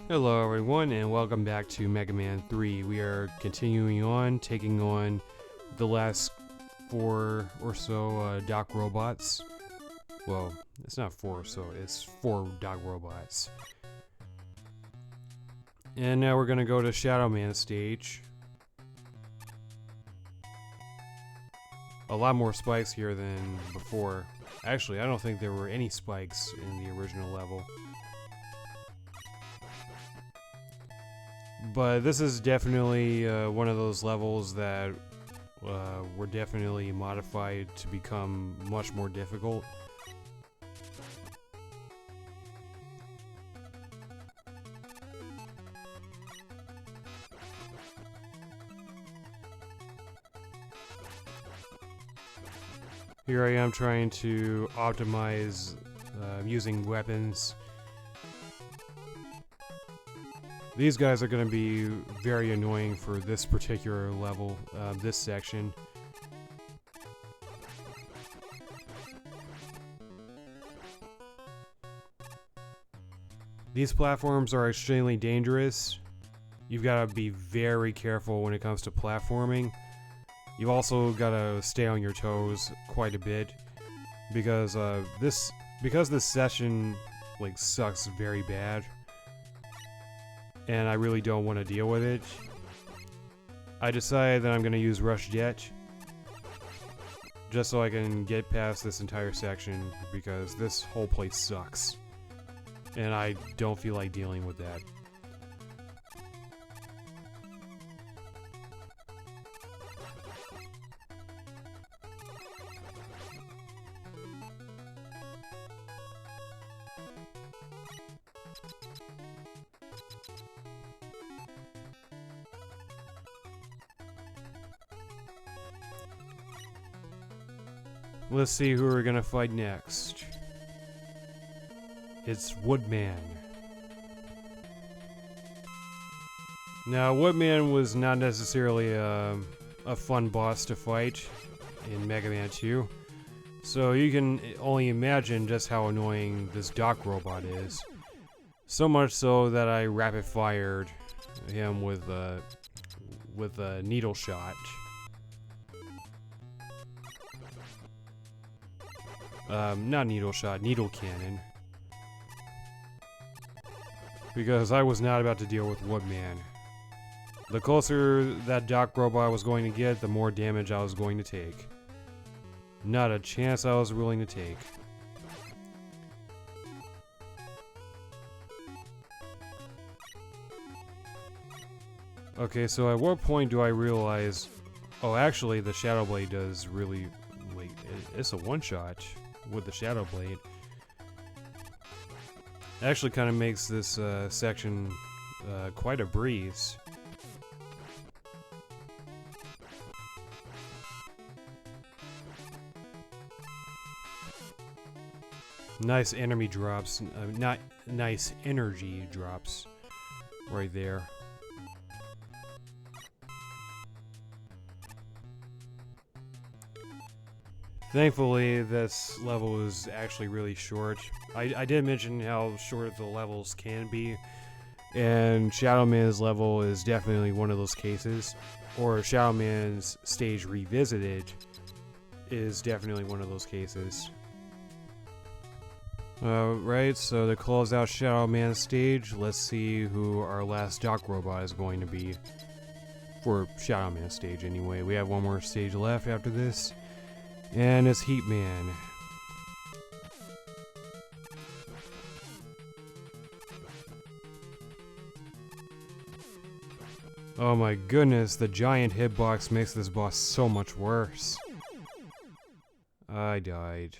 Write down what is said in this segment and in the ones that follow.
Hello everyone and welcome back to Mega Man 3. We are continuing on, taking on the last 4 or so dock robots. Well, it's not 4 or so, it's 4 dock robots. And now we're gonna go to Shadow Man stage. A lot more spikes here than before. Actually, I don't think there were any spikes in the original level. But this is definitely one of those levels that were definitely modified to become much more difficult. Here I am trying to optimize using weapons. These guys are going to be very annoying for this particular level, this section. These platforms are extremely dangerous. You've got to be very careful when it comes to platforming. You've also got to stay on your toes quite a bit because this session like sucks very bad. And I really don't want to deal with it. I decided that I'm going to use Rush Jet just so I can get past this entire section because this whole place sucks. And I don't feel like dealing with that. Let's see who we're gonna fight next. It's Woodman. Now, Woodman was not necessarily a fun boss to fight in Mega Man 2, so you can only imagine just how annoying this dock robot is. So much so that I rapid fired him with a needle shot. Not needle shot, needle cannon. Because I was not about to deal with Woodman. The closer that dock robot was going to get, the more damage I was going to take. Not a chance I was willing to take. Okay, so at what point do I realize... Oh, actually, the Shadow Blade does really... Wait, it's a one-shot with the Shadow Blade. Actually kind of makes this section quite a breeze. Nice enemy drops, not nice energy drops right there. Thankfully, this level is actually really short. I did mention how short the levels can be, and Shadow Man's level is definitely one of those cases. Or Shadow Man's stage revisited is definitely one of those cases. Right, so to close out Shadow Man's stage, let's see who our last dock robot is going to be. For Shadow Man's stage anyway. We have one more stage left after this. And it's Heat Man. Oh my goodness, the giant hitbox makes this boss so much worse. I died.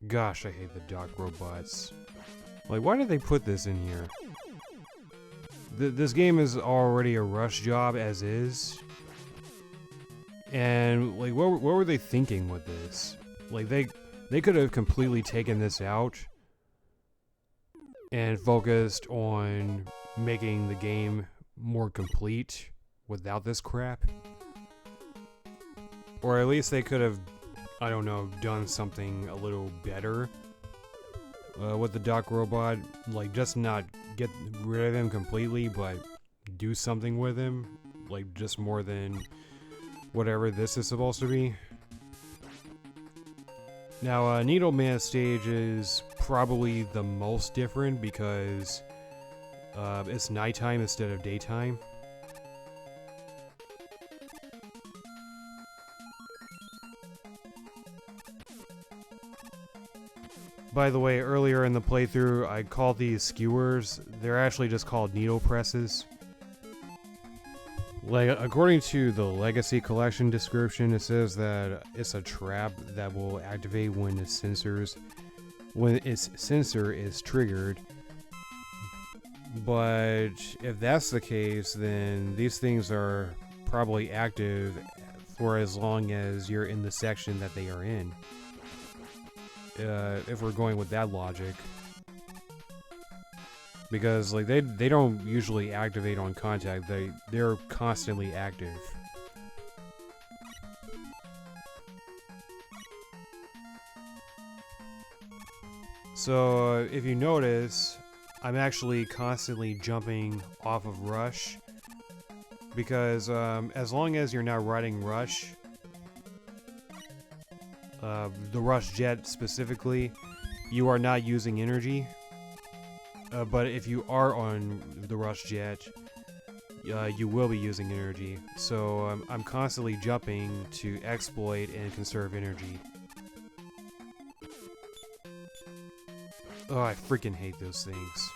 Gosh, I hate the dock robots. Like, why did they put this in here? This game is already a rush job as is. And like, what were they thinking with this? Like, they could have completely taken this out and focused on making the game more complete without this crap. Or at least they could have, I don't know, done something a little better with the Doc Robot. Like, just not get rid of him completely, but do something with him. Like, just more than whatever this is supposed to be. Now, Needle Man stage is probably the most different because it's nighttime instead of daytime. By the way, earlier in the playthrough, I called these skewers. They're actually just called needle presses. Like, according to the Legacy Collection description, it says that it's a trap that will activate when its sensor is triggered. But if that's the case, then these things are probably active for as long as you're in the section that they are in. If we're going with that logic. Because like they don't usually activate on contact, they're constantly active. So if you notice, I'm actually constantly jumping off of Rush because as long as you're not riding Rush, the Rush Jet specifically, you are not using energy. But if you are on the Rush Jet, you will be using energy. So I'm constantly jumping to exploit and conserve energy. Oh, I freaking hate those things.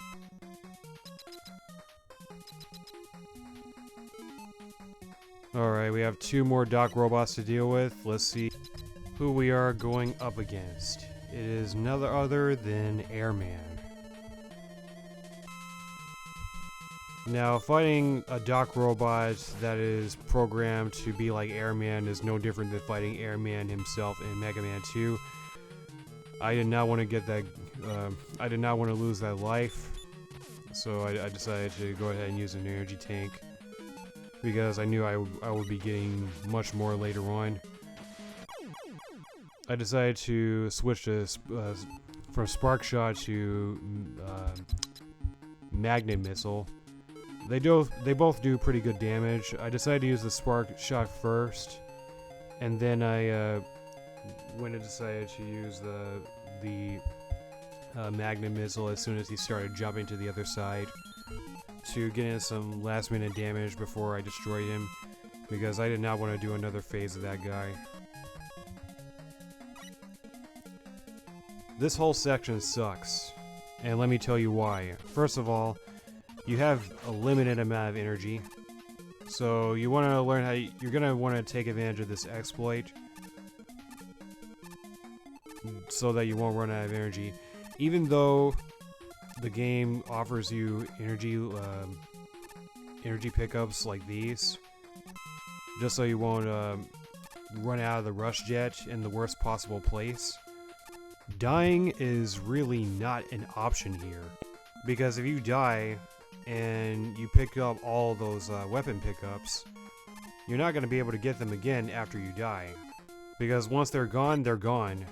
Alright, we have 2 more Doc Robots to deal with. Let's see who we are going up against. It is none other than Airman. Now, fighting a Doc Robot that is programmed to be like Airman is no different than fighting Airman himself in Mega Man 2. I did not want to get that, I did not want to lose that life, so I decided to go ahead and use an energy tank, because I knew I would be getting much more later on. I decided to switch to, from Spark Shot to Magnet Missile. They both do pretty good damage. I decided to use the Spark Shot first, and then I decided to use the Magnet Missile as soon as he started jumping to the other side to get in some last minute damage before I destroyed him, because I did not want to do another phase of that guy. This whole section sucks, and let me tell you why. First of all, you have a limited amount of energy, so you want to learn how you're going to want to take advantage of this exploit so that you won't run out of energy. Even though the game offers you energy pickups like these, just so you won't run out of the Rush Jet in the worst possible place, dying is really not an option here. Because if you die and you pick up all those weapon pickups, you're not going to be able to get them again after you die. Because once they're gone, they're gone.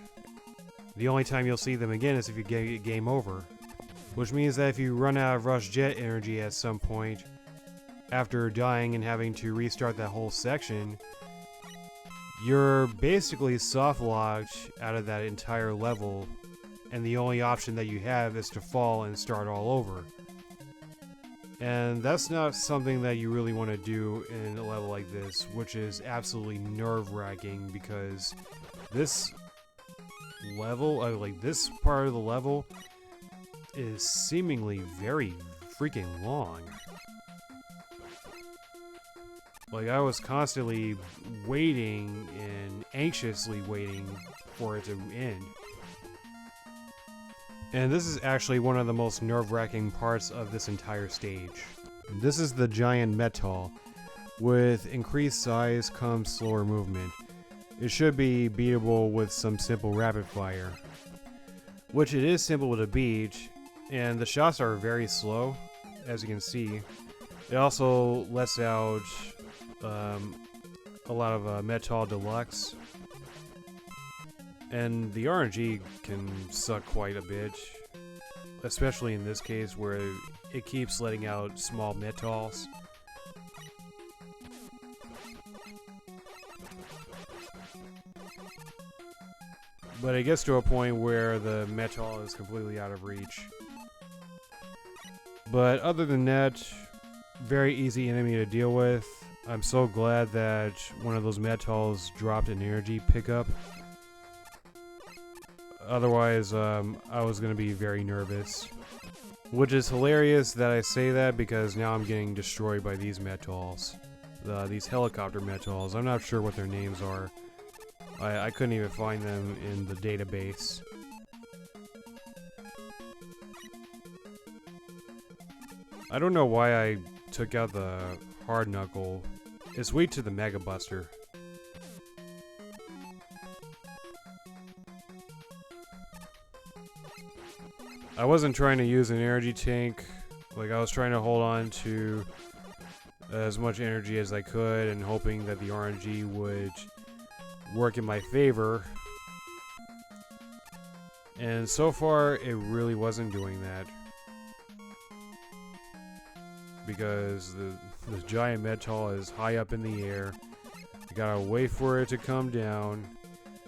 The only time you'll see them again is if you get game over. Which means that if you run out of Rush Jet energy at some point, after dying and having to restart that whole section, you're basically soft-locked out of that entire level, and the only option that you have is to fall and start all over. And that's not something that you really want to do in a level like this, which is absolutely nerve-wracking, because this level, like this part of the level, is seemingly very freaking long. Like, I was constantly waiting and anxiously waiting for it to end. And this is actually one of the most nerve-wracking parts of this entire stage. This is the giant metal. With increased size comes slower movement. It should be beatable with some simple rapid fire, which it is simple to beat, and the shots are very slow, as you can see. It also lets out a lot of Metal Deluxe, and the RNG can suck quite a bit. especially in this case where it keeps letting out small metals. But it gets to a point where the metal is completely out of reach. But other than that, very easy enemy to deal with. I'm so glad that one of those metals dropped an energy pickup. Otherwise, I was going to be very nervous. Which is hilarious that I say that because now I'm getting destroyed by these metals. These helicopter metals. I'm not sure what their names are. I couldn't even find them in the database. I don't know why I took out the hard knuckle. It's weak to the Mega Buster. I wasn't trying to use an energy tank. Like, I was trying to hold on to as much energy as I could and hoping that the RNG would work in my favor. And so far, it really wasn't doing that. Because the giant metal is high up in the air. You gotta wait for it to come down.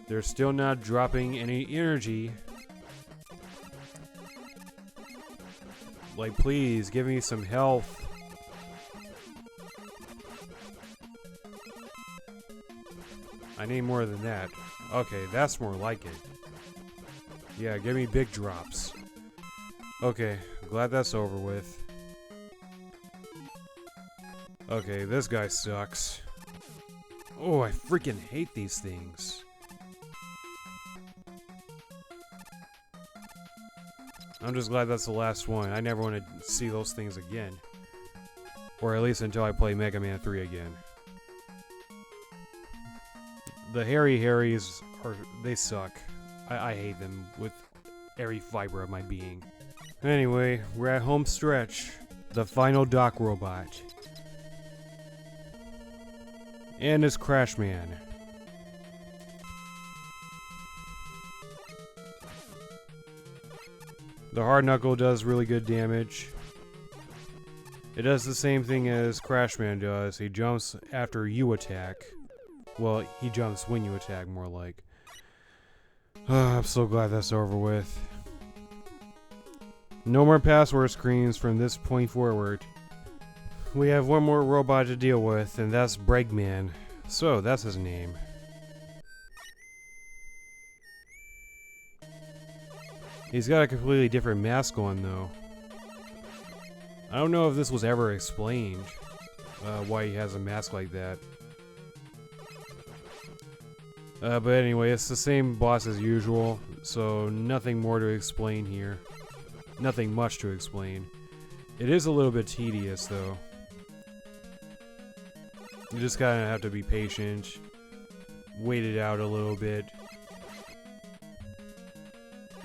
They're still not dropping any energy. Like, please, give me some health. I need more than that. Okay, that's more like it. Yeah, give me big drops. Okay, glad that's over with. Okay, this guy sucks. Oh, I freaking hate these things. I'm just glad that's the last one. I never want to see those things again. Or at least until I play Mega Man 3 again. The Harrys they suck. I hate them with every fiber of my being. Anyway, we're at home stretch. The final dock robot. And his Crash Man. The hard knuckle does really good damage. It does the same thing as Crash Man does. He jumps after you attack. Well, he jumps when you attack, more like. I'm so glad that's over with. No more password screens from this point forward. We have one more robot to deal with, and that's Bregman. So, that's his name. He's got a completely different mask on, though. I don't know if this was ever explained, why he has a mask like that. But anyway, it's the same boss as usual, so nothing more to explain here. Nothing much to explain. It is a little bit tedious, though. You just kind of have to be patient, wait it out a little bit.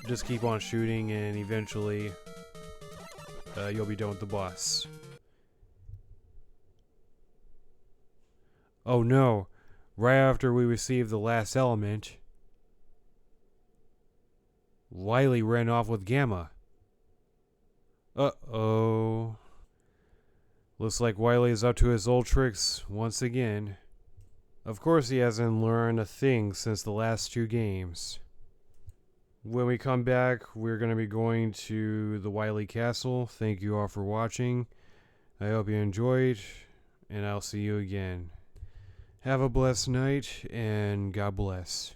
Just keep on shooting and eventually you'll be done with the boss. Oh no, right after we received the last element, Wily ran off with Gamma. Uh-oh. Looks like Wily is up to his old tricks once again. Of course he hasn't learned a thing since the last 2 games. When we come back, we're going to be going to the Wily Castle. Thank you all for watching. I hope you enjoyed, and I'll see you again. Have a blessed night, and God bless.